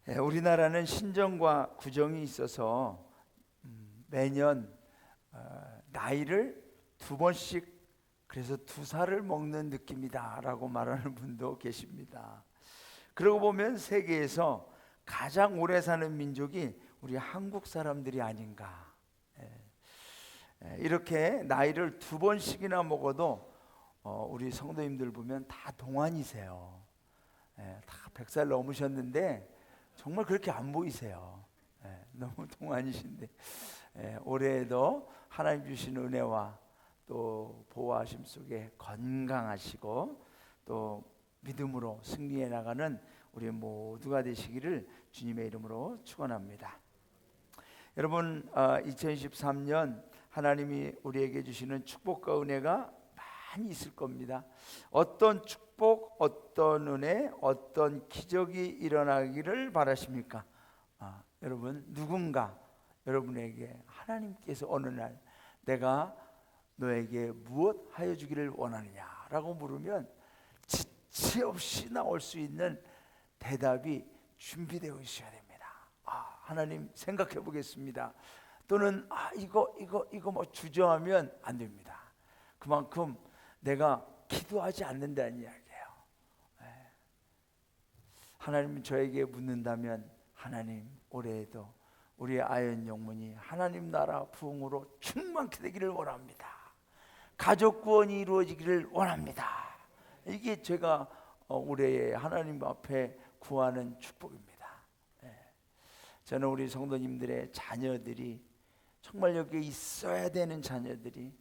우리나라는 신정과 구정이 있어서 매년 나이를 두 번씩, 그래서 두 살을 먹는 느낌이다 라고 말하는 분도 계십니다. 그러고 보면 세계에서 가장 오래 사는 민족이 우리 한국 사람들이 아닌가. 이렇게 나이를 두 번씩이나 먹어도 우리 성도님들 보면 다 동안이세요. 다 100살 넘으셨는데 정말 그렇게 안 보이세요. 너무 동안이신데 올해에도 하나님 주신 은혜와 또 보호하심 속에 건강하시고 또 믿음으로 승리해 나가는 우리 모두가 되시기를 주님의 이름으로 축원합니다. 여러분, 2023년 하나님이 우리에게 주시는 축복과 은혜가 많이 있을 겁니다. 어떤 축복, 어떤 은혜, 어떤 기적이 일어나기를 바라십니까? 여러분, 누군가 여러분에게 하나님께서 어느 날 내가 너에게 무엇 하여 주기를 원하느냐라고 물으면 지체 없이 나올 수 있는 대답이 준비되어 있어야 됩니다. 하나님 생각해 보겠습니다. 또는 이거 뭐 주저하면 안 됩니다. 그만큼 내가 기도하지 않는다는 이야기예요. 하나님 저에게 묻는다면, 하나님 올해에도 우리의 아연 영문이 하나님 나라 부흥으로 충만케 되기를 원합니다. 가족 구원이 이루어지기를 원합니다. 이게 제가 올해에 하나님 앞에 구하는 축복입니다. 저는 우리 성도님들의 자녀들이 정말 여기에 있어야 되는 자녀들이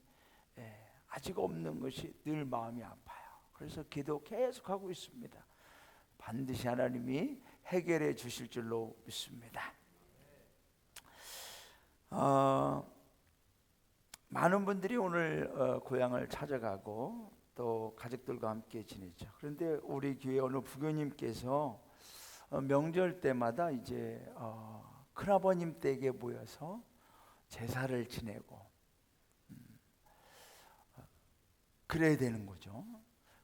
아직 없는 것이 늘 마음이 아파요. 그래서 기도 계속하고 있습니다. 반드시 하나님이 해결해 주실 줄로 믿습니다. 많은 분들이 오늘 고향을 찾아가고 또 가족들과 함께 지내죠. 그런데 우리 교회 어느 부교님께서 명절 때마다 이제 큰아버님 댁에 모여서 제사를 지내고 그래야 되는 거죠.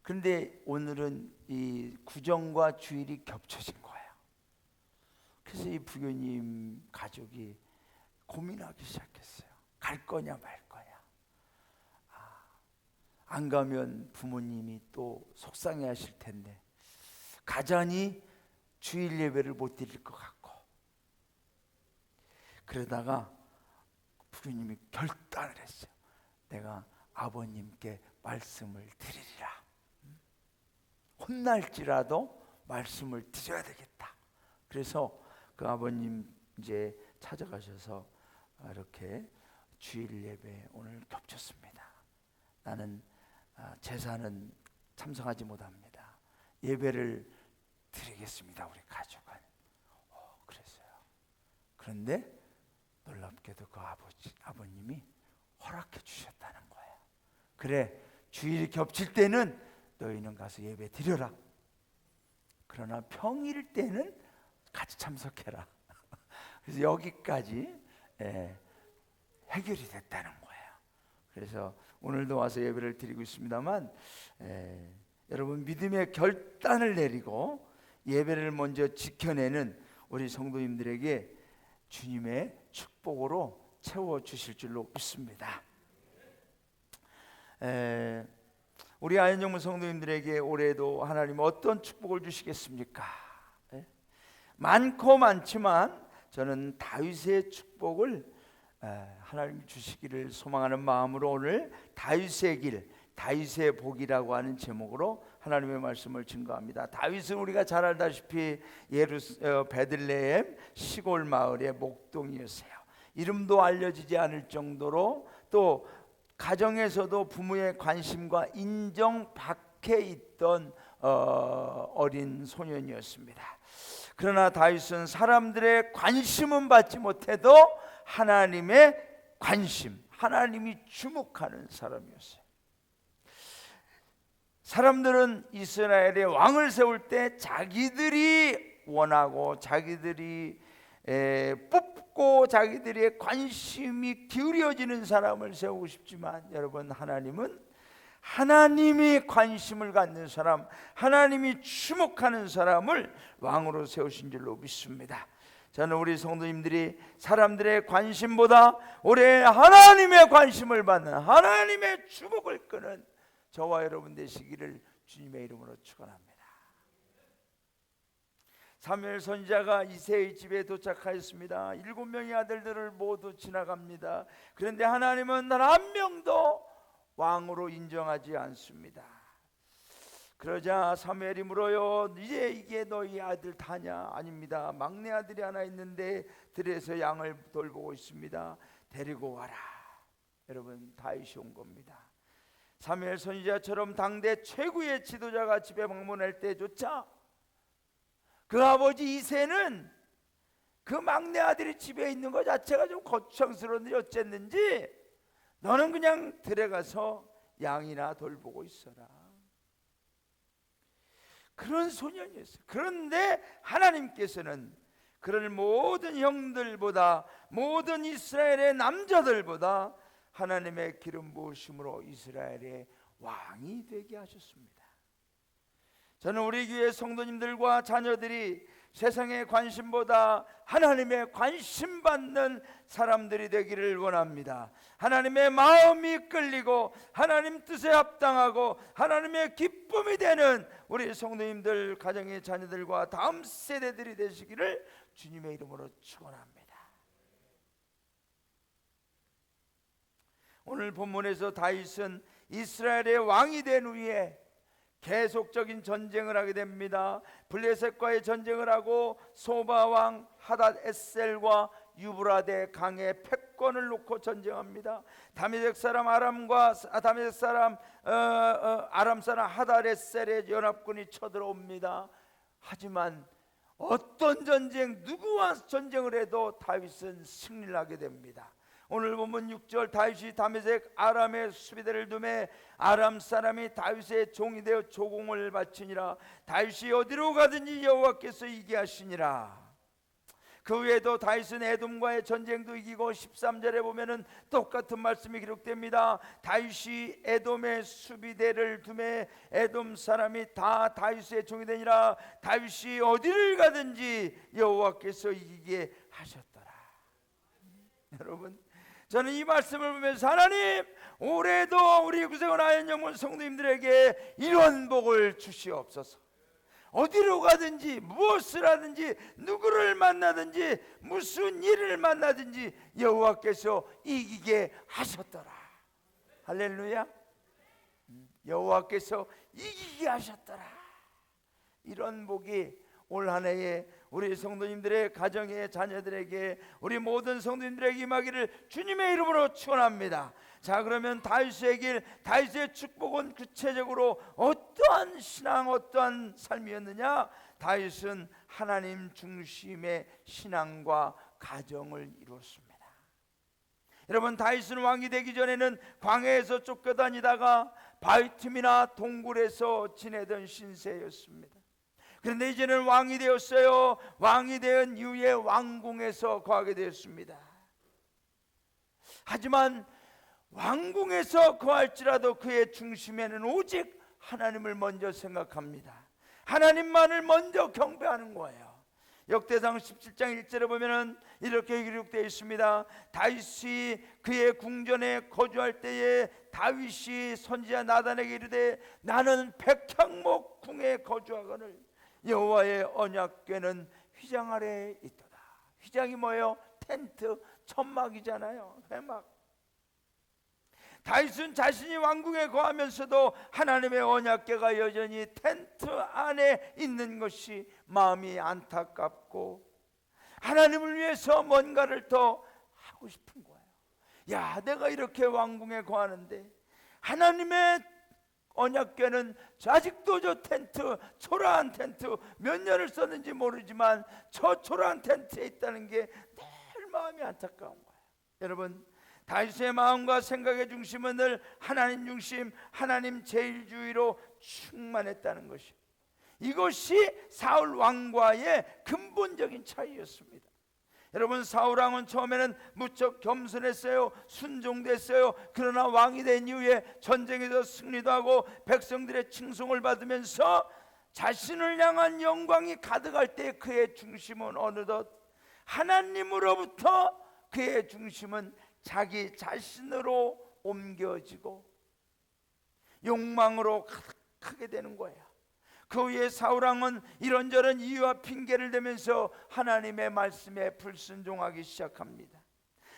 그런데 오늘은 이 구정과 주일이 겹쳐진 거예요. 그래서 이 부교님 가족이 고민하기 시작했어요. 갈 거냐 말 거냐. 안 가면 부모님이 또 속상해 하실 텐데 가자니 주일 예배를 못 드릴 것 같고, 그러다가 부교님이 결단을 했어요. 내가 아버님께 말씀을 드리리라. 혼날지라도 말씀을 드려야 되겠다. 그래서 그 아버님 이제 찾아가셔서 이렇게 주일 예배 오늘 겹쳤습니다. 나는 제사는 참석하지 못합니다. 예배를 드리겠습니다. 우리 가족은. 그랬어요. 그런데 놀랍게도 그 아버님이 허락해 주셨다는 거예요. 그래, 주일이 겹칠 때는 너희는 가서 예배 드려라. 그러나 평일 때는 같이 참석해라. 그래서 여기까지 해결이 됐다는 거예요. 그래서 오늘도 와서 예배를 드리고 있습니다만, 여러분 믿음의 결단을 내리고 예배를 먼저 지켜내는 우리 성도님들에게 주님의 축복으로 채워주실 줄로 믿습니다. 우리 아연영문 성도님들에게 올해도 하나님 어떤 축복을 주시겠습니까? 많고 많지만 저는 다윗의 축복을 하나님 주시기를 소망하는 마음으로 오늘 다윗의 길, 다윗의 복이라고 하는 제목으로 하나님의 말씀을 증거합니다. 다윗은 우리가 잘 알다시피 베들레헴 시골 마을의 목동이었어요. 이름도 알려지지 않을 정도로 또 가정에서도 부모의 관심과 인정 밖에 있던 어린 소년이었습니다. 그러나 다윗은 사람들의 관심은 받지 못해도 하나님의 관심, 하나님이 주목하는 사람이었어요. 사람들은 이스라엘의 왕을 세울 때 자기들이 원하고 자기들이 뽑고 자기들의 관심이 기울여지는 사람을 세우고 싶지만, 여러분 하나님은 하나님이 관심을 갖는 사람, 하나님이 주목하는 사람을 왕으로 세우신 줄로 믿습니다. 저는 우리 성도님들이 사람들의 관심보다 올해 하나님의 관심을 받는, 하나님의 주목을 끄는 저와 여러분 되시기를 주님의 이름으로 축원합니다. 사무엘 선지자가 이새의 집에 도착하였습니다. 7명의 아들들을 모두 지나갑니다. 그런데 하나님은 단 한 명도 왕으로 인정하지 않습니다. 그러자 사무엘이 물어요. 이제 이게 너희 아들 다냐? 아닙니다. 막내 아들이 하나 있는데 들에서 양을 돌보고 있습니다. 데리고 와라. 여러분, 다윗이 온 겁니다. 사무엘 선지자처럼 당대 최고의 지도자가 집에 방문할 때조차 그 아버지 이새는 그 막내 아들이 집에 있는 것 자체가 좀 거추장스러운데 어쨌는지 너는 그냥 들어가서 양이나 돌보고 있어라. 그런 소년이었어요. 그런데 하나님께서는 그를 모든 형들보다, 모든 이스라엘의 남자들보다 하나님의 기름 부으심으로 이스라엘의 왕이 되게 하셨습니다. 저는 우리 교회 성도님들과 자녀들이 세상의 관심보다 하나님의 관심 받는 사람들이 되기를 원합니다. 하나님의 마음이 끌리고 하나님 뜻에 합당하고 하나님의 기쁨이 되는 우리 성도님들, 가정의 자녀들과 다음 세대들이 되시기를 주님의 이름으로 축원합니다. 오늘 본문에서 다윗은 이스라엘의 왕이 된 후에 계속적인 전쟁을 하게 됩니다. 블레셋과의 전쟁을 하고 소바 왕 하닷 에셀과 유브라데 강의 패권을 놓고 전쟁합니다. 다메섹 사람 아람 사람 하닷 에셀의 연합군이 쳐들어옵니다. 하지만 어떤 전쟁, 누구와 전쟁을 해도 다윗은 승리를 하게 됩니다. 오늘 보면 6절, 다윗이 다메섹 아람의 수비대를 두매 아람 사람이 다윗의 종이 되어 조공을 바치니라. 다윗이 어디로 가든지 여호와께서 이기게 하시니라. 그 외에도 다윗은 에돔과의 전쟁도 이기고 13절에 보면은 똑같은 말씀이 기록됩니다. 다윗이 에돔의 수비대를 두매 에돔 사람이 다 다윗의 종이 되니라. 다윗이 어디를 가든지 여호와께서 이기게 하셨더라. 여러분, 저는 이 말씀을 보면서 하나님, 올해도 우리 구세군 아현영문 성도님들에게 이런 복을 주시옵소서. 어디로 가든지 무엇을 하든지 누구를 만나든지 무슨 일을 만나든지 여호와께서 이기게 하셨더라. 할렐루야. 여호와께서 이기게 하셨더라. 이런 복이 올 한 해에 우리 성도님들의 가정의 자녀들에게, 우리 모든 성도님들에게 임하기를 주님의 이름으로 축원합니다. 자, 그러면 다윗의 길, 다윗의 축복은 구체적으로 어떠한 신앙, 어떠한 삶이었느냐? 다윗은 하나님 중심의 신앙과 가정을 이루었습니다. 여러분, 다윗은 왕이 되기 전에는 광야에서 쫓겨다니다가 바위틈이나 동굴에서 지내던 신세였습니다. 그런데 이제는 왕이 되었어요. 왕이 된 이후에 왕궁에서 거하게 되었습니다. 하지만 왕궁에서 거할지라도 그의 중심에는 오직 하나님을 먼저 생각합니다. 하나님만을 먼저 경배하는 거예요. 역대상 17장 1절에 보면은 이렇게 기록되어 있습니다. 다윗이 그의 궁전에 거주할 때에 다윗이 선지자 나단에게 이르되 나는 백향목 궁에 거주하거늘 여호와의 언약궤는 휘장 아래에 있도다. 휘장이 뭐예요? 텐트, 천막이잖아요. 회막. 다윗은 자신이 왕궁에 거하면서도 하나님의 언약궤가 여전히 텐트 안에 있는 것이 마음이 안타깝고 하나님을 위해서 뭔가를 더 하고 싶은 거예요. 야, 내가 이렇게 왕궁에 거하는데 하나님의 언약궤는 아직도 저 텐트, 초라한 텐트, 몇 년을 썼는지 모르지만 저 초라한 텐트에 있다는 게 늘 마음이 안타까운 거예요. 여러분, 다윗의 마음과 생각의 중심은 늘 하나님 중심, 하나님 제일주의로 충만했다는 것이, 이것이 사울 왕과의 근본적인 차이였습니다. 여러분, 사울왕은 처음에는 무척 겸손했어요. 순종됐어요. 그러나 왕이 된 이후에 전쟁에서 승리도 하고 백성들의 칭송을 받으면서 자신을 향한 영광이 가득할 때 그의 중심은 어느덧 하나님으로부터 그의 중심은 자기 자신으로 옮겨지고 욕망으로 가득하게 되는 거야. 그 후에 사울왕은 이런저런 이유와 핑계를 대면서 하나님의 말씀에 불순종하기 시작합니다.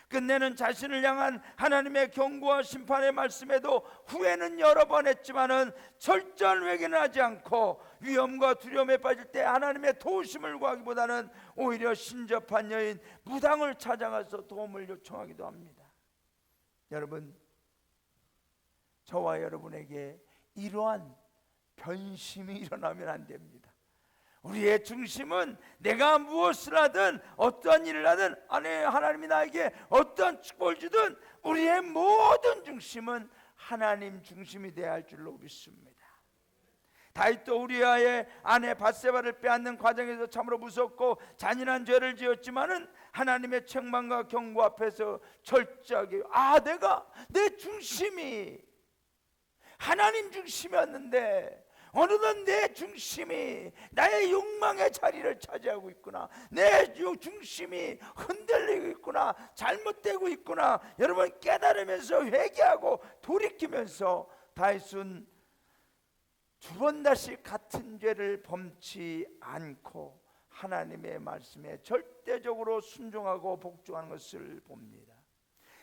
끝내는 자신을 향한 하나님의 경고와 심판의 말씀에도 후회는 여러 번 했지만은 철저한 회개는 하지 않고 위험과 두려움에 빠질 때 하나님의 도우심을 구하기보다는 오히려 신접한 여인 무당을 찾아가서 도움을 요청하기도 합니다. 여러분, 저와 여러분에게 이러한 변심이 일어나면 안 됩니다. 우리의 중심은 내가 무엇을 하든 어떤 일을 하든 하나님이 나에게 어떤 축복을 주든 우리의 모든 중심은 하나님 중심이 되어야 할 줄로 믿습니다. 다윗도 우리아의 아내 밧세바를 빼앗는 과정에서 참으로 무섭고 잔인한 죄를 지었지만은 하나님의 책망과 경고 앞에서 철저하게 내가 내 중심이 하나님 중심이었는데 어느덧 내 중심이 나의 욕망의 자리를 차지하고 있구나, 내 중심이 흔들리고 있구나, 잘못되고 있구나, 여러분 깨달으면서 회개하고 돌이키면서 다윗은 두 번 다시 같은 죄를 범치 않고 하나님의 말씀에 절대적으로 순종하고 복종하는 것을 봅니다.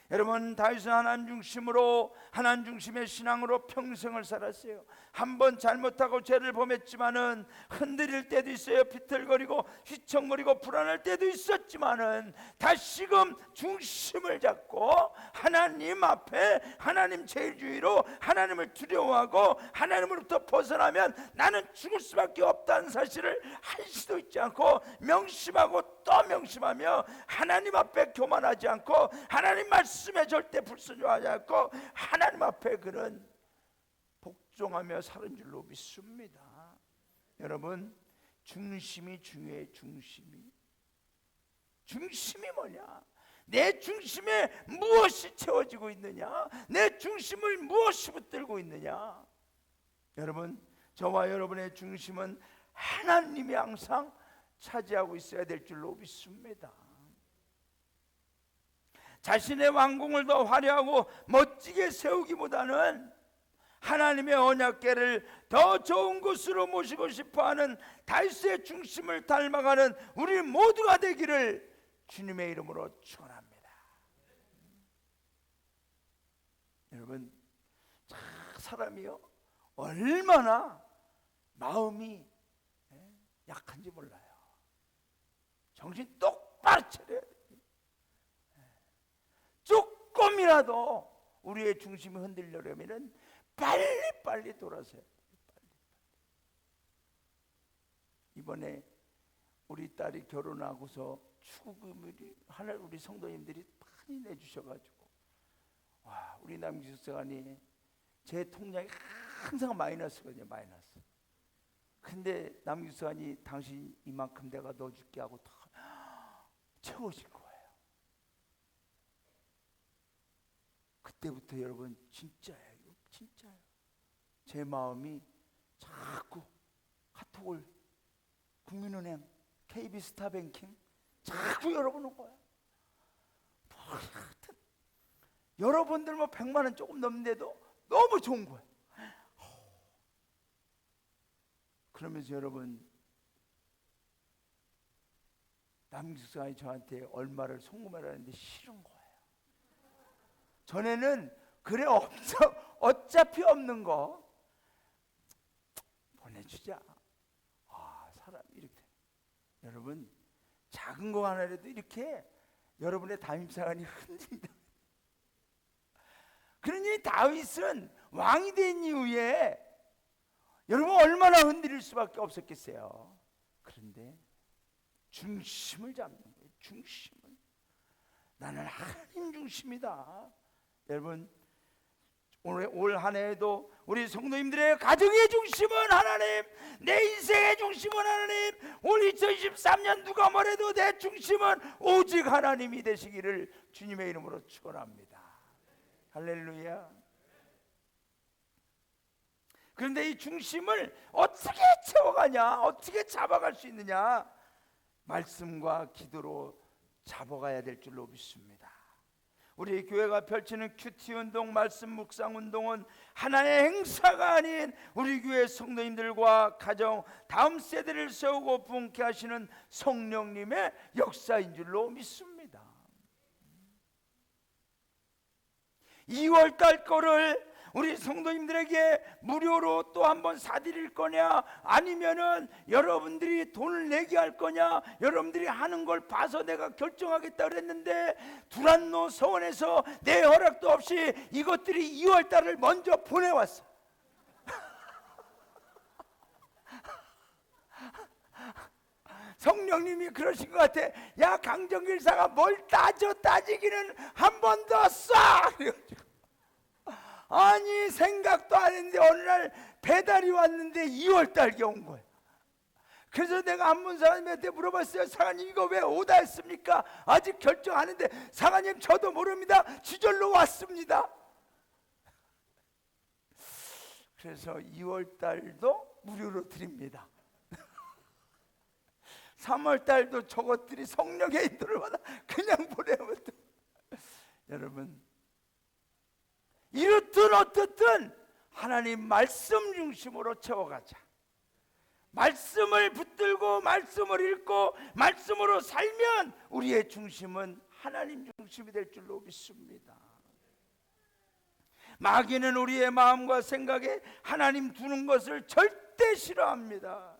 여러분, 다윗은 하나님 중심으로, 하나님 중심의 신앙으로 평생을 살았어요. 한번 잘못하고 죄를 범했지만은 흔들릴 때도 있어요. 비틀거리고 휘청거리고 불안할 때도 있었지만은 다시금 중심을 잡고 하나님 앞에 하나님 제일주의로 하나님을 두려워하고 하나님으로부터 벗어나면 나는 죽을 수밖에 없다는 사실을 한시도 잊지 않고 명심하고 또 명심하며 하나님 앞에 교만하지 않고 하나님 말씀에 절대 불순종하지 않고 하나님 앞에 그는 복종하며 사는 줄로 믿습니다. 여러분, 중심이 중요해. 중심이 뭐냐? 내 중심에 무엇이 채워지고 있느냐? 내 중심을 무엇이 붙들고 있느냐? 여러분, 저와 여러분의 중심은 하나님이 항상 차지하고 있어야 될 줄로 믿습니다. 자신의 왕궁을 더 화려하고 멋지게 세우기보다는 하나님의 언약궤를 더 좋은 곳으로 모시고 싶어하는 다윗의 중심을 닮아가는 우리 모두가 되기를 주님의 이름으로 축원합니다. 여러분, 사람이요 얼마나 마음이 약한지 몰라요. 정신 똑바로 차려야 돼요. 조금이라도 우리의 중심이 흔들려면 빨리 돌아서요. 이번에 우리 딸이 결혼하고서 축의금을 우리 성도님들이 많이 내주셔가지고 우리 남기숙사관이 제 통장이 항상 마이너스거든요. 마이너스. 근데 남기숙사관이 당신 이만큼 내가 넣어줄게 하고 다 채워질 거예요. 그때부터 여러분 진짜예요. 제 마음이 자꾸 카톡을 국민은행, KB스타뱅킹 자꾸 열어보는 거예요. 하여튼 여러분들 100만 원 조금 넘는데도 너무 좋은 거예요. 그러면서 여러분, 남기숙사관이 저한테 얼마를 송금하라는데 싫은 거예요. 전에는 그래 어차피 없는 거 보내주자. 사람이 이렇게. 여러분, 작은 거 하나라도 이렇게 여러분의 담임사관이 흔들린다. 그러니 다윗은 왕이 된 이후에 여러분 얼마나 흔들릴 수밖에 없었겠어요. 그런데 중심을 잡는 거예요. 중심을. 나는 하나님 중심이다. 여러분, 올 한 해에도 우리 성도님들의 가정의 중심은 하나님, 내 인생의 중심은 하나님, 올 2023년 누가 뭐래도 내 중심은 오직 하나님이 되시기를 주님의 이름으로 축원합니다. 할렐루야. 그런데 이 중심을 어떻게 채워가냐, 어떻게 잡아갈 수 있느냐? 말씀과 기도로 잡아가야 될 줄로 믿습니다. 우리 교회가 펼치는 큐티 운동, 말씀 묵상 운동은 하나의 행사가 아닌 우리 교회 성도님들과 가정, 다음 세대를 세우고 부흥케 하시는 성령님의 역사인 줄로 믿습니다. 2월달 거를 우리 성도님들에게 무료로 또 한번 사드릴 거냐, 아니면은 여러분들이 돈을 내게 할 거냐, 여러분들이 하는 걸 봐서 내가 결정하겠다 그랬는데 두란노 서원에서 내 허락도 없이 이것들이 2월달을 먼저 보내왔어. 성령님이 그러신 것 같아. 야, 강정길사가 뭘 따지기는 한 번 더 쏴. 아니, 생각도 안 했는데 어느 날 배달이 왔는데 2월달에 온 거예요. 그래서 내가 한문 사장님한테 물어봤어요. 사장님, 이거 왜 오다 했습니까? 아직 결정 안 했는데, 사장님 저도 모릅니다. 지절로 왔습니다. 그래서 2월달도 무료로 드립니다. 3월달도 저것들이 성령의 인도를 받아 그냥 보내면 돼. 여러분, 이렇든 어떻든 하나님 말씀 중심으로 채워가자. 말씀을 붙들고 말씀을 읽고 말씀으로 살면 우리의 중심은 하나님 중심이 될 줄로 믿습니다. 마귀는 우리의 마음과 생각에 하나님 두는 것을 절대 싫어합니다.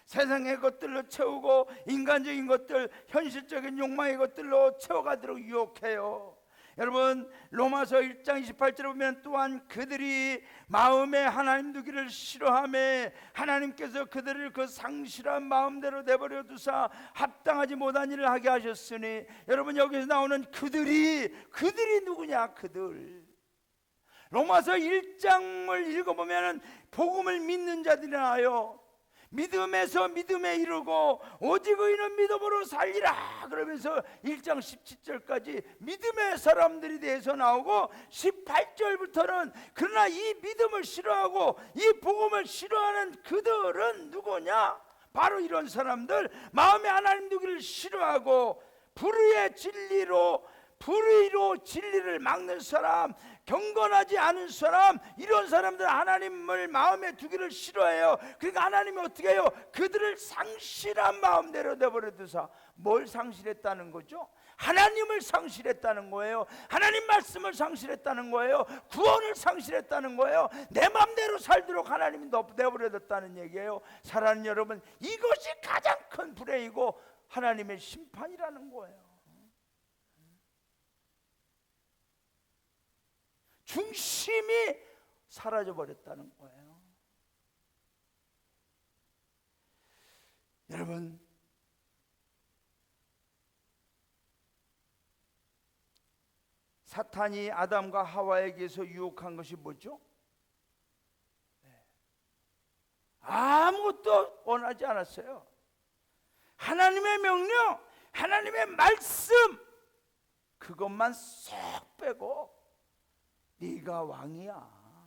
세상의 것들로 채우고 인간적인 것들, 현실적인 욕망의 것들로 채워가도록 유혹해요. 여러분, 로마서 1장 28절에 보면 또한 그들이 마음에 하나님 두기를 싫어하며 하나님께서 그들을 그 상실한 마음대로 내버려 두사 합당하지 못한 일을 하게 하셨으니, 여러분, 여기서 나오는 그들이 누구냐? 그들. 로마서 1장을 읽어보면 복음을 믿는 자들이나요, 믿음에서 믿음에 이르고 오직 의인은 믿음으로 살리라 그러면서 1장 17절까지 믿음의 사람들이 대해서 나오고, 18절부터는 그러나 이 믿음을 싫어하고 이 복음을 싫어하는 그들은 누구냐? 바로 이런 사람들, 마음에 하나님 두기를 싫어하고 불의의 진리로 진리를 막는 사람, 경건하지 않은 사람, 이런 사람들 하나님을 마음에 두기를 싫어해요. 그러니까 하나님이 어떻게 해요? 그들을 상실한 마음대로 내버려 두사. 뭘 상실했다는 거죠? 하나님을 상실했다는 거예요. 하나님 말씀을 상실했다는 거예요. 구원을 상실했다는 거예요. 내 마음대로 살도록 하나님이 내버려 뒀다는 얘기예요. 사랑하는 여러분, 이것이 가장 큰 불행이고 하나님의 심판이라는 거예요. 중심이 사라져버렸다는 거예요. 여러분, 사탄이 아담과 하와에게서 유혹한 것이 뭐죠? 아무것도 원하지 않았어요. 하나님의 명령, 하나님의 말씀, 그것만 쏙 빼고 네가 왕이야,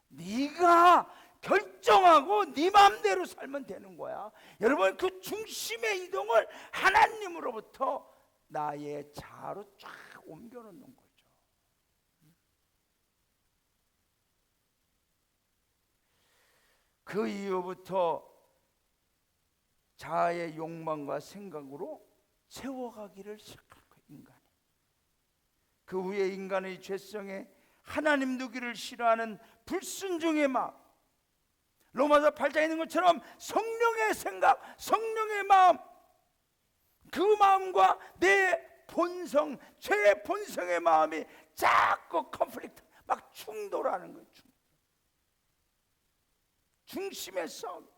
네가 결정하고 네 마음대로 살면 되는 거야. 여러분, 그 중심의 이동을 하나님으로부터 나의 자아로 쫙 옮겨놓는 거죠. 그 이후부터 자아의 욕망과 생각으로 채워가기를 시작한 거예요, 인간이. 그 후에 인간의 죄성에 하나님 두기를 싫어하는 불순종의 마음, 로마서 8장에 있는 것처럼 성령의 생각, 성령의 마음, 그 마음과 내 본성, 죄의 본성의 마음이 자꾸 컨플릭트, 막 충돌하는 거예요. 중심의 싸움.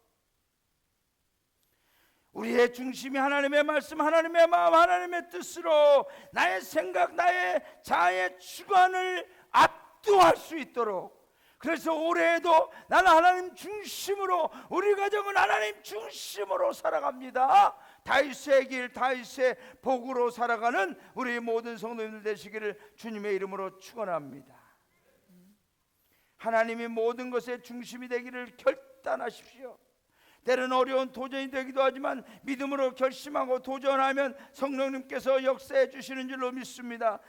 우리의 중심이 하나님의 말씀, 하나님의 마음, 하나님의 뜻으로 나의 생각, 나의 자아의 주관을 압도할 수 있도록. 그래서 올해에도 나는 하나님 중심으로, 우리 가정은 하나님 중심으로 살아갑니다. 다윗의 길, 다윗의 복으로 살아가는 우리 모든 성도님들 되시기를 주님의 이름으로 축원합니다. 하나님이 모든 것의 중심이 되기를 결단하십시오. 때로는 어려운 도전이 되기도 하지만 믿음으로 결심하고 도전하면 성령님께서 역사해 주시는 줄로 믿습니다.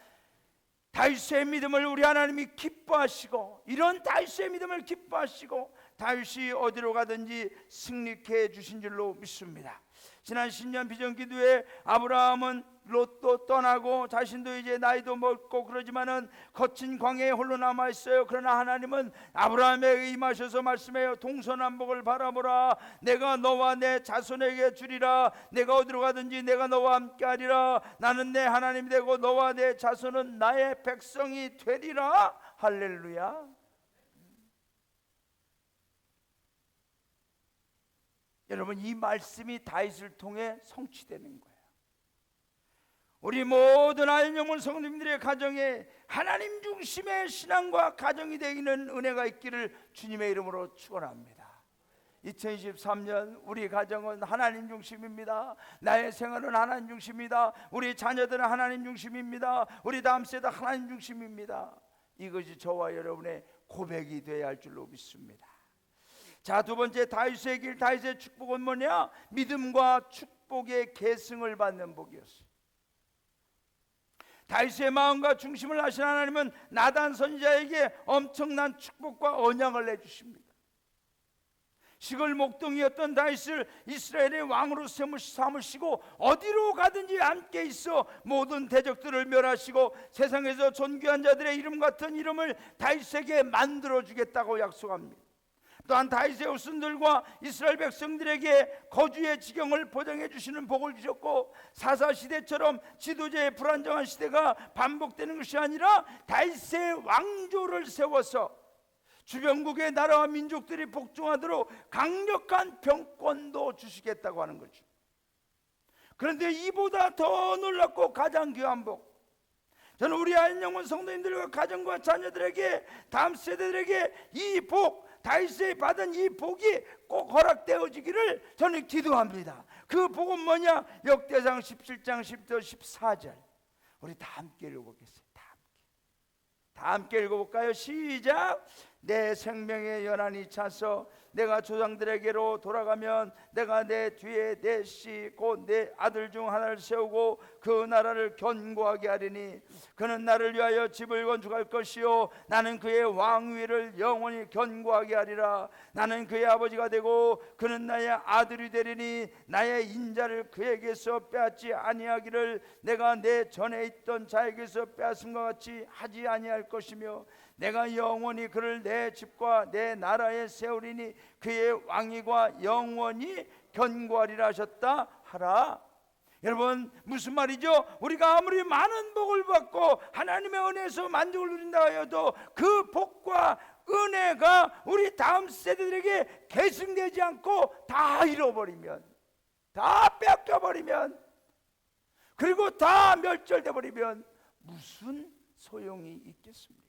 다윗의 믿음을 우리 하나님이 기뻐하시고, 이런 다윗의 믿음을 기뻐하시고 다윗이 어디로 가든지 승리케 해 주신 줄로 믿습니다. 지난 신년 비전 기도에 아브라함은 롯도 떠나고 자신도 이제 나이도 먹고 그러지만은 거친 광야에 홀로 남아 있어요. 그러나 하나님은 아브라함에게 임하셔서 말씀해요. 동서남북을 바라보라. 내가 너와 내 자손에게 주리라. 내가 어디로 가든지 내가 너와 함께하리라. 나는 내 하나님이 되고 너와 내 자손은 나의 백성이 되리라. 할렐루야. 여러분, 이 말씀이 다윗을 통해 성취되는 거예요. 우리 모든 아연영혼 성도님들의 가정에 하나님 중심의 신앙과 가정이 되기는 은혜가 있기를 주님의 이름으로 축원합니다. 2023년 우리 가정은 하나님 중심입니다. 나의 생활은 하나님 중심입니다. 우리 자녀들은 하나님 중심입니다. 우리 다음 세대 하나님 중심입니다. 이것이 저와 여러분의 고백이 되어야 할 줄로 믿습니다. 자, 두 번째, 다윗의 길, 다윗의 축복은 뭐냐? 믿음과 축복의 계승을 받는 복이었어요. 다윗의 마음과 중심을 아신 하나님은 나단 선지자에게 엄청난 축복과 언약을 내주십니다. 시골 목동이었던 다윗을 이스라엘의 왕으로 삼으시고 어디로 가든지 함께 있어 모든 대적들을 멸하시고 세상에서 존귀한 자들의 이름 같은 이름을 다윗에게 만들어주겠다고 약속합니다. 또한 다윗의 후손들과 이스라엘 백성들에게 거주의 지경을 보장해 주시는 복을 주셨고, 사사시대처럼 지도자의 불안정한 시대가 반복되는 것이 아니라 다윗의 왕조를 세워서 주변국의 나라와 민족들이 복종하도록 강력한 병권도 주시겠다고 하는 거죠. 그런데 이보다 더 놀랍고 가장 귀한 복, 저는 우리 아연영혼 성도님들과 가정과 자녀들에게, 다음 세대들에게 이 복, 다윗이 받은 이 복이 꼭 허락되어지기를 저는 기도합니다. 그 복은 뭐냐? 역대상 17장 10절 14절. 우리 다 함께 읽어보겠습니다. 다 함께 읽어볼까요? 시작. 내 생명의 연한이 차서 내가 조상들에게로 돌아가면 내가 내 뒤에 내 씨 곧 내 아들 중 하나를 세우고 그 나라를 견고하게 하리니 그는 나를 위하여 집을 건축할 것이요 나는 그의 왕위를 영원히 견고하게 하리라. 나는 그의 아버지가 되고 그는 나의 아들이 되리니 나의 인자를 그에게서 빼앗지 아니하기를 내가 내 전에 있던 자에게서 빼앗음과 같이 하지 아니할 것이며 내가 영원히 그를 내 집과 내 나라에 세우리니 그의 왕위가 영원히 견고하리라 하셨다 하라. 여러분, 무슨 말이죠? 우리가 아무리 많은 복을 받고 하나님의 은혜에서 만족을 누린다 하여도 그 복과 은혜가 우리 다음 세대들에게 계승되지 않고 다 잃어버리면, 다 뺏겨버리면, 그리고 다 멸절돼 버리면 무슨 소용이 있겠습니까?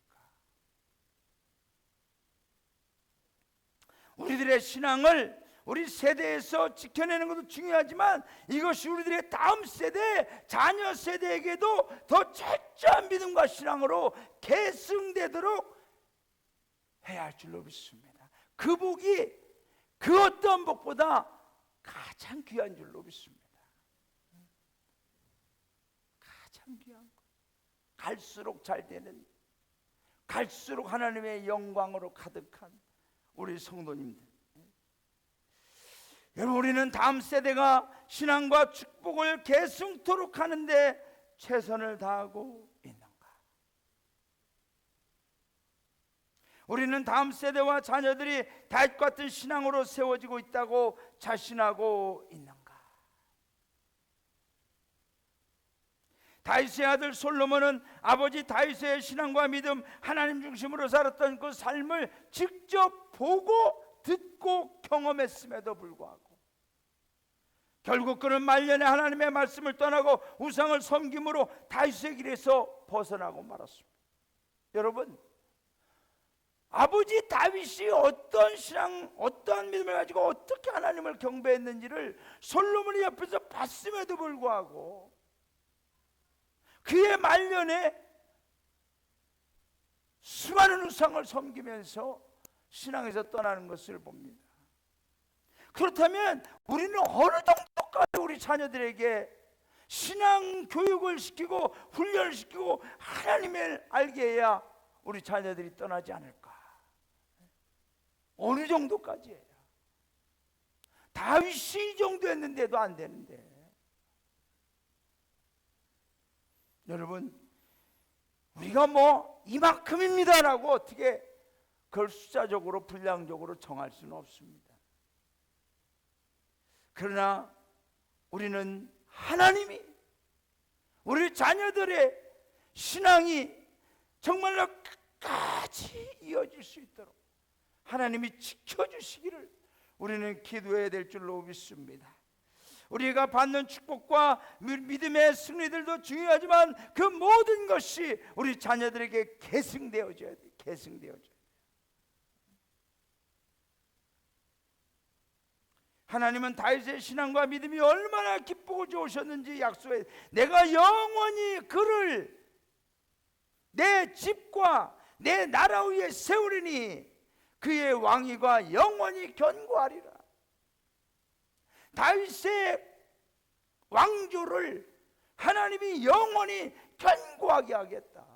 우리들의 신앙을 우리 세대에서 지켜내는 것도 중요하지만 이것이 우리들의 다음 세대, 자녀 세대에게도 더 철저한 믿음과 신앙으로 계승되도록 해야 할 줄로 믿습니다. 그 복이 그 어떤 복보다 가장 귀한 줄로 믿습니다. 가장 귀한 것, 갈수록 잘 되는, 갈수록 하나님의 영광으로 가득한 우리 성도님들, 여러분, 우리는 다음 세대가 신앙과 축복을 계승토록 하는데 최선을 다하고 있는가? 우리는 다음 세대와 자녀들이 다윗 같은 신앙으로 세워지고 있다고 자신하고 있는가? 다윗의 아들 솔로몬은 아버지 다윗의 신앙과 믿음, 하나님 중심으로 살았던 그 삶을 직접 보고 듣고 경험했음에도 불구하고 결국 그는 말년에 하나님의 말씀을 떠나고 우상을 섬김으로 다윗의 길에서 벗어나고 말았습니다. 여러분, 아버지 다윗이 어떤 신앙, 어떠한 믿음을 가지고 어떻게 하나님을 경배했는지를 솔로몬이 옆에서 봤음에도 불구하고 그의 말년에 수많은 우상을 섬기면서 신앙에서 떠나는 것을 봅니다. 그렇다면 우리는 어느 정도까지 우리 자녀들에게 신앙 교육을 시키고 훈련을 시키고 하나님을 알게 해야 우리 자녀들이 떠나지 않을까? 어느 정도까지 해야? 다윗이 이 정도 했는데도 안 되는데, 여러분, 우리가 뭐 이만큼입니다라고 어떻게 그걸 숫자적으로 분량적으로 정할 수는 없습니다. 그러나 우리는 하나님이 우리 자녀들의 신앙이 정말로 끝까지 이어질 수 있도록 하나님이 지켜주시기를 우리는 기도해야 될 줄로 믿습니다. 우리가 받는 축복과 믿음의 승리들도 중요하지만 그 모든 것이 우리 자녀들에게 계승되어져야 돼요. 계승되어져야 돼요. 하나님은 다윗의 신앙과 믿음이 얼마나 기쁘고 좋으셨는지 약속해, 내가 영원히 그를 내 집과 내 나라 위에 세우리니 그의 왕위가 영원히 견고하리라. 다윗의 왕조를 하나님이 영원히 견고하게 하겠다.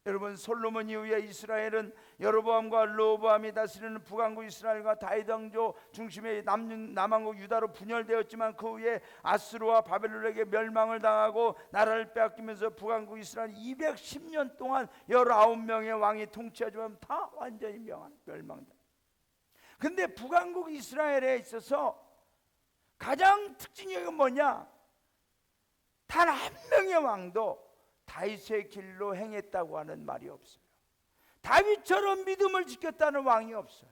여러분, 솔로몬 이후에 이스라엘은 여로보암과 르호보암이 다스리는 북왕국 이스라엘과 다윗 왕조 중심의 남왕국 유다로 분열되었지만 그 후에 아수르와 바벨론에게 멸망을 당하고 나라를 빼앗기면서 북왕국 이스라엘 210년 동안 19명의 왕이 통치하지만 다 완전히 멸망다. 근데 북왕국 이스라엘에 있어서 가장 특징이 뭐냐? 단 한 명의 왕도 다윗의 길로 행했다고 하는 말이 없어요. 다윗처럼 믿음을 지켰다는 왕이 없어요.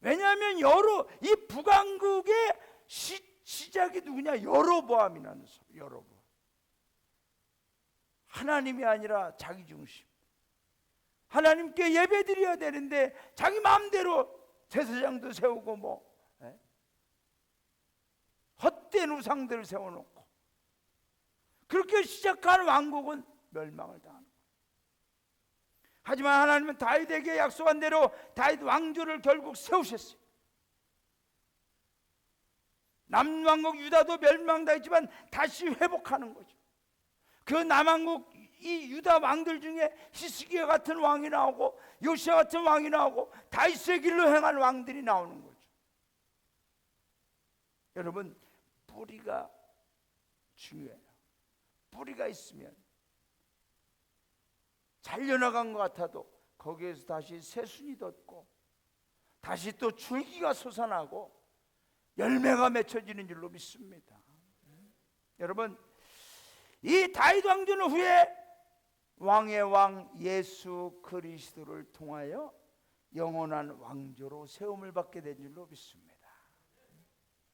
왜냐하면 이 북왕국의 시작이 누구냐? 여로보암이라는 사람. 여로보암. 하나님이 아니라 자기 중심. 하나님께 예배드려야 되는데 자기 마음대로 제사장도 세우고 헛된 우상들을 세워놓고 그렇게 시작한 왕국은 멸망을 당하는 거예요. 하지만 하나님은 다윗에게 약속한 대로 다윗 왕조를 결국 세우셨어요. 남왕국 유다도 멸망당했지만 다시 회복하는 거죠. 그 남왕국 이 유다 왕들 중에 히스기야 같은 왕이 나오고 요시야 같은 왕이 나오고 다윗의 길로 행할 왕들이 나오는 거죠. 여러분, 뿌리가 중요해요. 뿌리가 있으면 잘려나간 것 같아도 거기에서 다시 새순이 돋고 다시 또 줄기가 솟아나고 열매가 맺혀지는 줄로 믿습니다. 여러분, 이 다윗 왕조는 후에 왕의 왕 예수 그리스도를 통하여 영원한 왕조로 세움을 받게 된 줄로 믿습니다.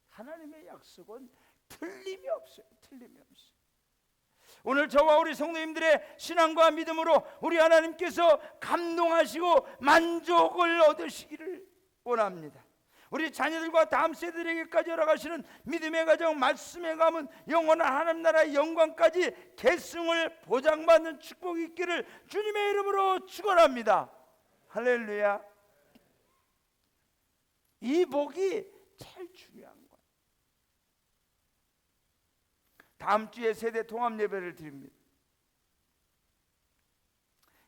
하나님의 약속은 틀림이 없어요. 틀림이 없어요. 오늘 저와 우리 성도님들의 신앙과 믿음으로 우리 하나님께서 감동하시고 만족을 얻으시기를 원합니다. 우리 자녀들과 다음 세대에게까지 열어가시는 믿음의 가정, 말씀의 가문, 영원한 하나님 나라의 영광까지 계승을 보장받는 축복이 있기를 주님의 이름으로 축원합니다. 할렐루야. 이 복이 제일 중요한 거예요. 다음 주에 세대 통합 예배를 드립니다.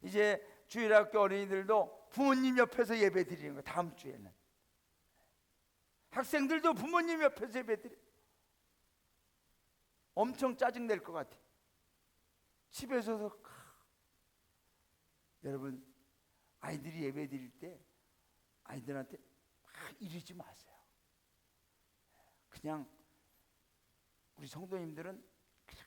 이제 주일학교 어린이들도 부모님 옆에서 예배 드리는 거예요. 다음 주에는 학생들도 부모님 옆에서 예배 드려요. 엄청 짜증낼 것 같아요. 집에서도 여러분, 아이들이 예배 드릴 때 아이들한테 막 이러지 마세요. 그냥 우리 성도님들은 그냥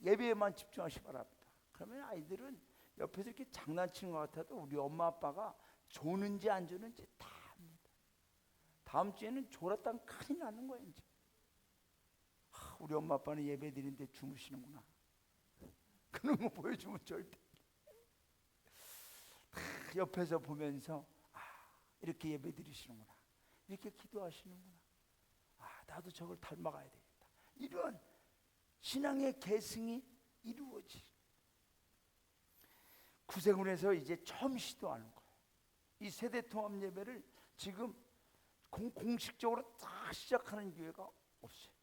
예배에만 집중하시기 바랍니다. 그러면 아이들은 옆에서 이렇게 장난치는 것 같아도 우리 엄마 아빠가 조는지 안 조는지 다 압니다. 다음 주에는 졸았다면 큰일 나는 거예요. 이제 우리 엄마 아빠는 예배 드리는데 주무시는구나. 그런 거 보여주면 절대. 옆에서 보면서 이렇게 예배 드리시는구나, 이렇게 기도하시는구나, 나도 저걸 닮아가야 되겠다, 이런 신앙의 계승이 이루어지. 구세군에서 이제 처음 시도하는 거예요. 이 세대 통합 예배를 지금 공식적으로 다 시작하는 교회가 없어요.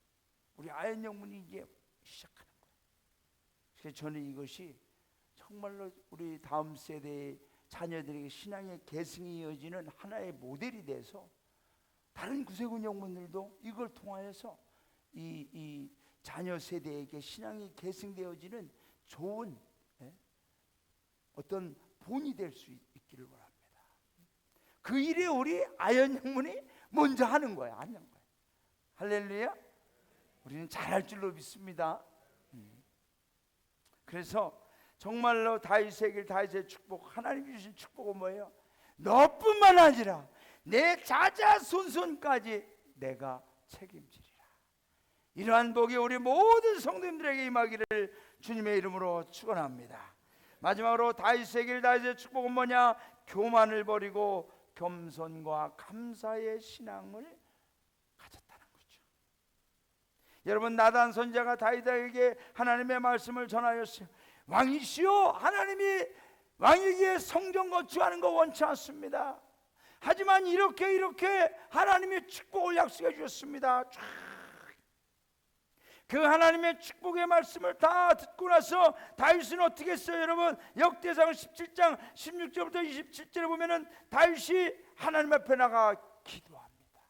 우리 아연 영문이 이제 시작하는 거예요. 그래서 저는 이것이 정말로 우리 다음 세대의 자녀들에게 신앙의 계승이 이어지는 하나의 모델이 돼서 다른 구세군 영문들도 이걸 통하여서 이 자녀 세대에게 신앙이 계승되어지는 좋은 어떤 본이 될 수 있기를 바랍니다. 그 일에 우리 아연 영문이 먼저 하는 거예요. 하는 거예요. 할렐루야. 우리는 잘할 줄로 믿습니다. 그래서 정말로 다윗의 축복, 하나님이 주신 축복은 뭐예요? 너뿐만 아니라 내 자자손손까지 내가 책임지리라. 이러한 복이 우리 모든 성도님들에게 임하기를 주님의 이름으로 축원합니다. 마지막으로 다윗의 축복은 뭐냐? 교만을 버리고 겸손과 감사의 신앙을 가졌다는 거죠. 여러분, 나단 선지자가 다윗에게 하나님의 말씀을 전하였어요. 왕이시여, 하나님이 왕에게 성전 건축하는 거 원치 않습니다. 하지만 이렇게 하나님의 축복을 약속해 주셨습니다. 그 하나님의 축복의 말씀을 다 듣고 나서 다윗은 어떻게 했어요? 여러분, 역대상 17장 16절부터 27절에 보면은 다윗이 하나님 앞에 나가 기도합니다.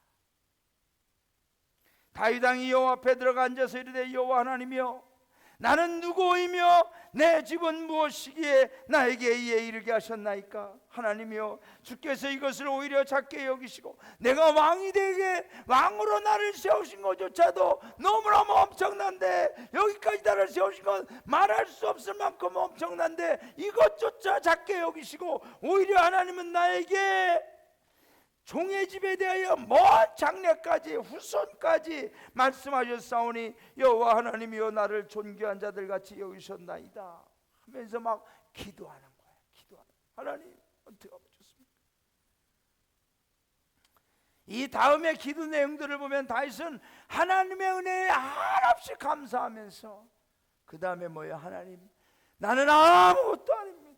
다윗 왕이 여호와 앞에 들어가 앉아서 이르되, 여호와 하나님이여, 나는 누구이며 내 집은 무엇이기에 나에게 이에 이르게 하셨나이까? 하나님이여, 주께서 이것을 오히려 작게 여기시고 내가 왕이 되게 왕으로 나를 세우신 것조차도 너무너무 엄청난데, 여기까지 나를 세우신 건 말할 수 없을 만큼 엄청난데 이것조차 작게 여기시고 오히려 하나님은 나에게 종의 집에 대하여 먼 장래까지 후손까지 말씀하셨사오니 여호와 하나님이여, 나를 존귀한 자들 같이 여기셨나이다 하면서 막 기도하는 거예요. 기도하는 거예요. 하나님, 어떻게 하면 좋습니까? 이 다음에 기도 내용들을 보면 다윗은 하나님의 은혜에 한없이 감사하면서 그 다음에 뭐예요? 하나님, 나는 아무것도 아닙니다.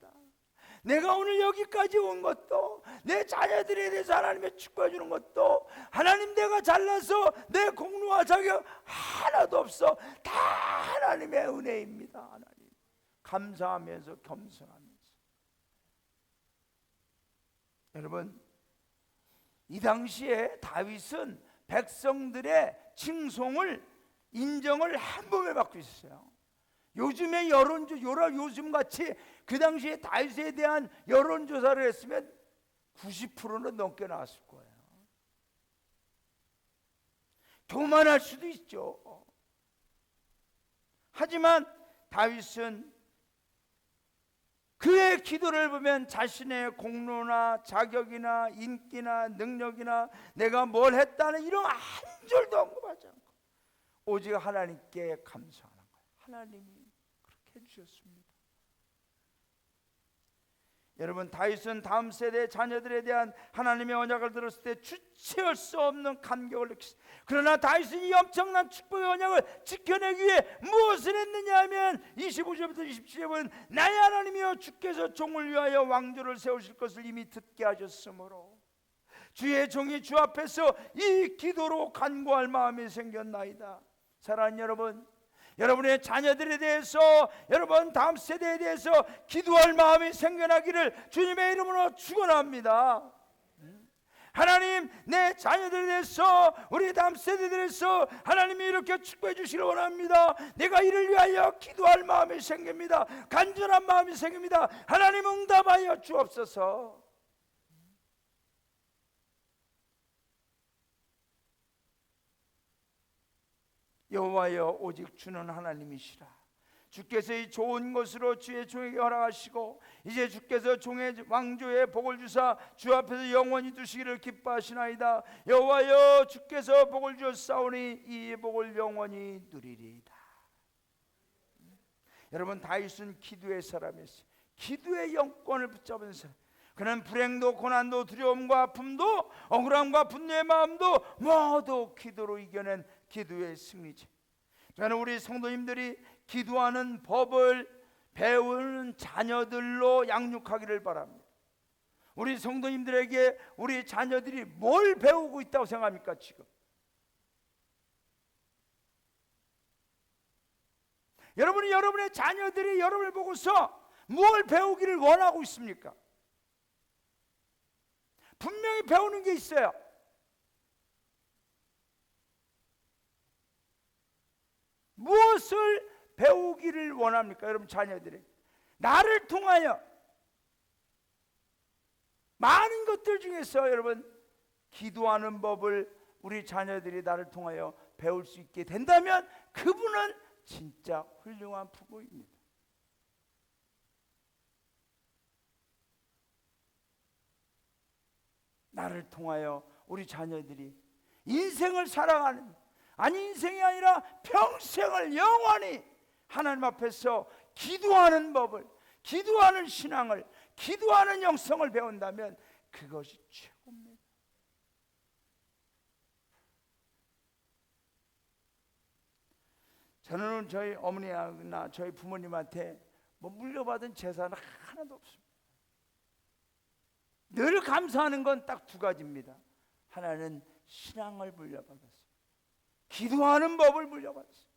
내가 오늘 여기까지 온 것도, 내 자녀들에 대해서 하나님의 축복해 주는 것도, 하나님 내가 잘나서 내 공로와 자격 하나도 없어. 다 하나님의 은혜입니다. 하나님, 감사하면서 겸손하면서. 여러분, 이 당시에 다윗은 백성들의 칭송을, 인정을 한 몸에 받고 있어요. 요즘의 요즘같이 그 당시에 다윗에 대한 여론조사를 했으면 90%는 넘게 나왔을 거예요. 교만할 수도 있죠. 하지만 다윗은 그의 기도를 보면 자신의 공로나 자격이나 인기나 능력이나 내가 뭘 했다는 이런 한 줄도 언급하지 않고 오직 하나님께 감사하는 거예요. 하나님이 그렇게 해주셨습니다. 여러분, 다윗은 다음 세대 자녀들에 대한 하나님의 언약을 들었을 때 주체할 수 없는 감격을 느꼈습니다. 그러나 다윗은 이 엄청난 축복의 언약을 지켜내기 위해 무엇을 했느냐 하면 25절부터 27절에 보면, 나의 하나님이여, 주께서 종을 위하여 왕조를 세우실 것을 이미 듣게 하셨으므로 주의 종이 주 앞에서 이 기도로 간구할 마음이 생겼나이다. 사랑하는 여러분, 여러분의 자녀들에 대해서, 여러분 다음 세대에 대해서 기도할 마음이 생겨나기를 주님의 이름으로 축원합니다. 하나님, 내 자녀들에 대해서, 우리 다음 세대들에서 하나님이 이렇게 축복해 주시기를 원합니다. 내가 이를 위하여 기도할 마음이 생깁니다. 간절한 마음이 생깁니다. 하나님, 응답하여 주옵소서. 여호와여, 오직 주는 하나님이시라. 주께서 이 좋은 것으로 주의 종에게 허락하시고 이제 주께서 종의 왕조의 복을 주사 주 앞에서 영원히 두시기를 기뻐하시나이다. 여호와여, 주께서 복을 주셨사오니 이 복을 영원히 누리리이다. 여러분, 다윗은 기도의 사람이었어요. 기도의 영권을 붙잡은 사람. 그는 불행도 고난도 두려움과 아픔도 억울함과 분노의 마음도 모두 기도로 이겨낸 기도의 승리자. 저는 우리 성도님들이 기도하는 법을 배우는 자녀들로 양육하기를 바랍니다. 우리 성도님들에게 우리 자녀들이 뭘 배우고 있다고 생각합니까? 지금 여러분이 여러분의 자녀들이 여러분을 보고서 뭘 배우기를 원하고 있습니까? 분명히 배우는 게 있어요. 무엇을 배우기를 원합니까? 여러분 자녀들이 나를 통하여 많은 것들 중에서 여러분 기도하는 법을 우리 자녀들이 나를 통하여 배울 수 있게 된다면 그분은 진짜 훌륭한 부모입니다. 나를 통하여 우리 자녀들이 인생을 살아가는, 아니 인생이 아니라 평생을 영원히 하나님 앞에서 기도하는 법을, 기도하는 신앙을, 기도하는 영성을 배운다면 그것이 최고입니다. 저는 저희 어머니나 저희 부모님한테 뭐 물려받은 재산은 하나도 없습니다. 늘 감사하는 건 딱 두 가지입니다. 하나는 신앙을 물려받았어요. 기도하는 법을 물려받았어요.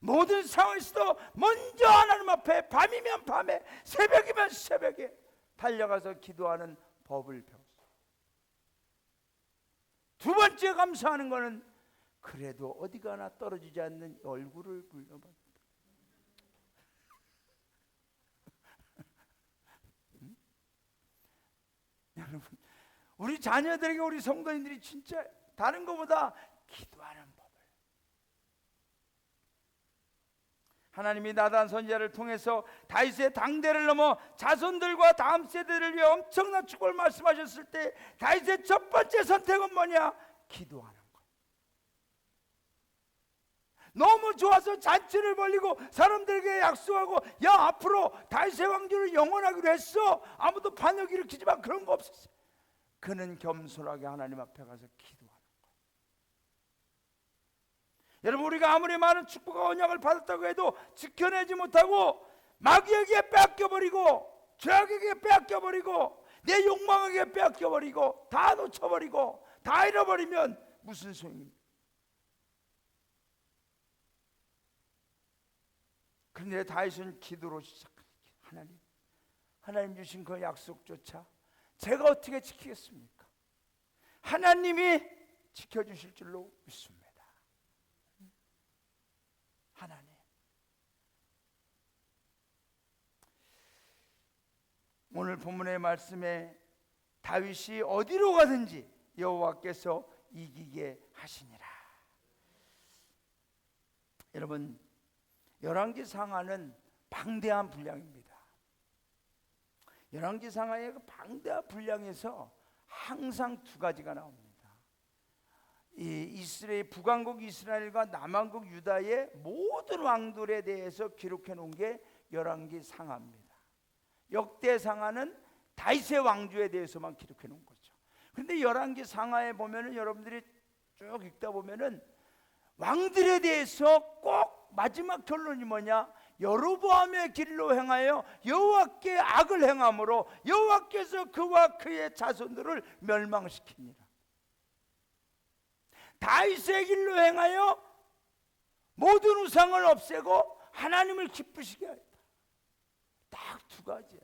모든 상황에서도 먼저 하나님 앞에 밤이면 밤에 새벽이면 새벽에 달려가서 기도하는 법을 배웠어요. 두 번째 감사하는 것은 그래도 어디 가나 떨어지지 않는 얼굴을 물려받았다. 여러분, 우리 자녀들에게 우리 성도님들이 진짜 다른 것보다 기도하는 법을, 하나님이 나단 선지자를 통해서 다윗의 당대를 넘어 자손들과 다음 세대를 위해 엄청난 축복을 말씀하셨을 때 다윗의 첫 번째 선택은 뭐냐? 기도하는 것. 너무 좋아서 잔치를 벌리고 사람들에게 약속하고 야 앞으로 다윗의 왕조를 영원하기로 했어. 아무도 반역 일으키지만 그런 거 없었어요. 그는 겸손하게 하나님 앞에 가서 기도하는 거예요. 여러분, 우리가 아무리 많은 축복과 언약을 받았다고 해도 지켜내지 못하고 마귀에게 빼앗겨버리고 죄악에게 빼앗겨버리고 내 욕망에게 빼앗겨버리고 다 놓쳐버리고 다 잃어버리면 무슨 소용입니까? 그런데 다윗은 기도로 시작합니다. 하나님 주신 그 약속조차 제가 어떻게 지키겠습니까? 하나님이 지켜주실 줄로 믿습니다. 하나님. 오늘 본문의 말씀에 다윗이 어디로 가든지 여호와께서 이기게 하시니라. 여러분, 열왕기상하는 방대한 분량입니다. 열왕기상하의 그 방대한 분량에서 항상 두 가지가 나옵니다. 이 이스라엘, 북왕국 이스라엘과 남왕국 유다의 모든 왕들에 대해서 기록해 놓은 게 열왕기상하입니다. 역대상하는 다윗의 왕조에 대해서만 기록해 놓은 거죠. 그런데 열왕기상하에 보면은 여러분들이 쭉 읽다 보면은 왕들에 대해서 꼭 마지막 결론이 뭐냐? 여로보암의 길로 행하여 여호와께 악을 행함으로 여호와께서 그와 그의 자손들을 멸망시키니라. 다윗의 길로 행하여 모든 우상을 없애고 하나님을 기쁘시게 하였다. 딱 두 가지예요.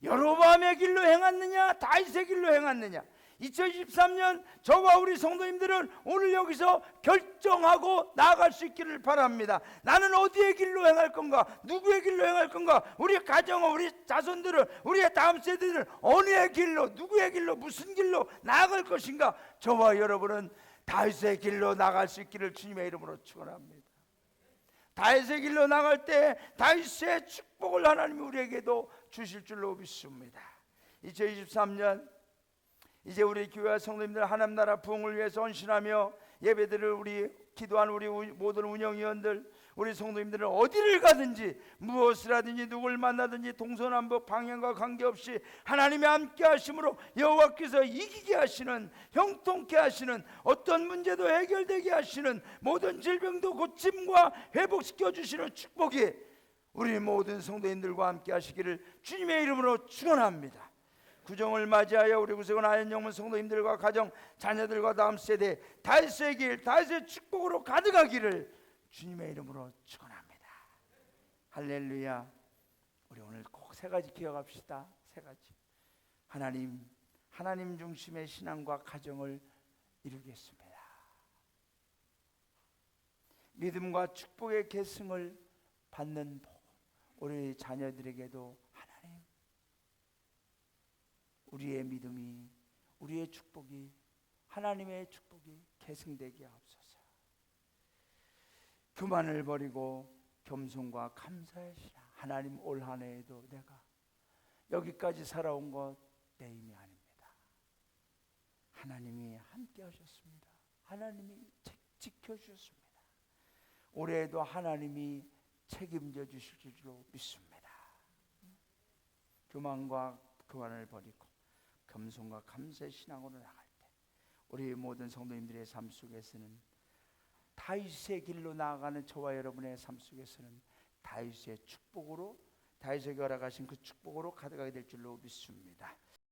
여로보암의 길로 행했느냐, 다윗의 길로 행했느냐. 2023년 저와 우리 성도님들은 오늘 여기서 결정하고 나아갈 수 있기를 바랍니다. 나는 어디의 길로 행할 건가? 누구의 길로 행할 건가? 우리 가정은, 우리 자손들은, 우리의 다음 세대들은 어느의 길로, 누구의 길로, 무슨 길로 나아갈 것인가? 저와 여러분은 다윗의 길로 나아갈 수 있기를 주님의 이름으로 축원합니다. 다윗의 길로 나갈 때 다윗의 축복을 하나님이 우리에게도 주실 줄로 믿습니다. 2023년 이제 우리 교회와 성도님들 하나님 나라 부흥을 위해서 헌신하며 예배들을 우리 기도한 우리 모든 운영위원들, 우리 성도님들은 어디를 가든지 무엇을 하든지 누굴 만나든지 동서남북 방향과 관계없이 하나님의 함께 하심으로 여호와께서 이기게 하시는, 형통케 하시는, 어떤 문제도 해결되게 하시는, 모든 질병도 고침과 회복시켜 주시는 축복이 우리 모든 성도님들과 함께 하시기를 주님의 이름으로 축원합니다. 구정을 맞이하여 우리 구세군 아현영문 성도님들과 가정, 자녀들과 다음 세대 다윗의 길, 다윗의 축복으로 가득하기를 주님의 이름으로 축원합니다. 할렐루야. 우리 오늘 꼭 세 가지 기억합시다. 세 가지. 하나님 중심의 신앙과 가정을 이루겠습니다. 믿음과 축복의 계승을 받는 복, 우리 자녀들에게도 하나님, 우리의 믿음이, 우리의 축복이, 하나님의 축복이 계승되게 하옵소서. 교만을 버리고 겸손과 감사의 신앙. 하나님, 올 한 해에도 내가 여기까지 살아온 것 내 힘이 아닙니다. 하나님이 함께 하셨습니다. 하나님이 지켜주셨습니다. 올해에도 하나님이 책임져 주실 줄로 믿습니다. 교만과 교만을 버리고 겸손과 감사의 신앙으로 나갈 때 우리 모든 성도님들의 삶 속에서는, 다윗의 길로 나아가는 저와 여러분의 삶 속에서는 다윗의 축복으로, 다윗에게 허락하신 그 축복으로 가득하게 될 줄로 믿습니다.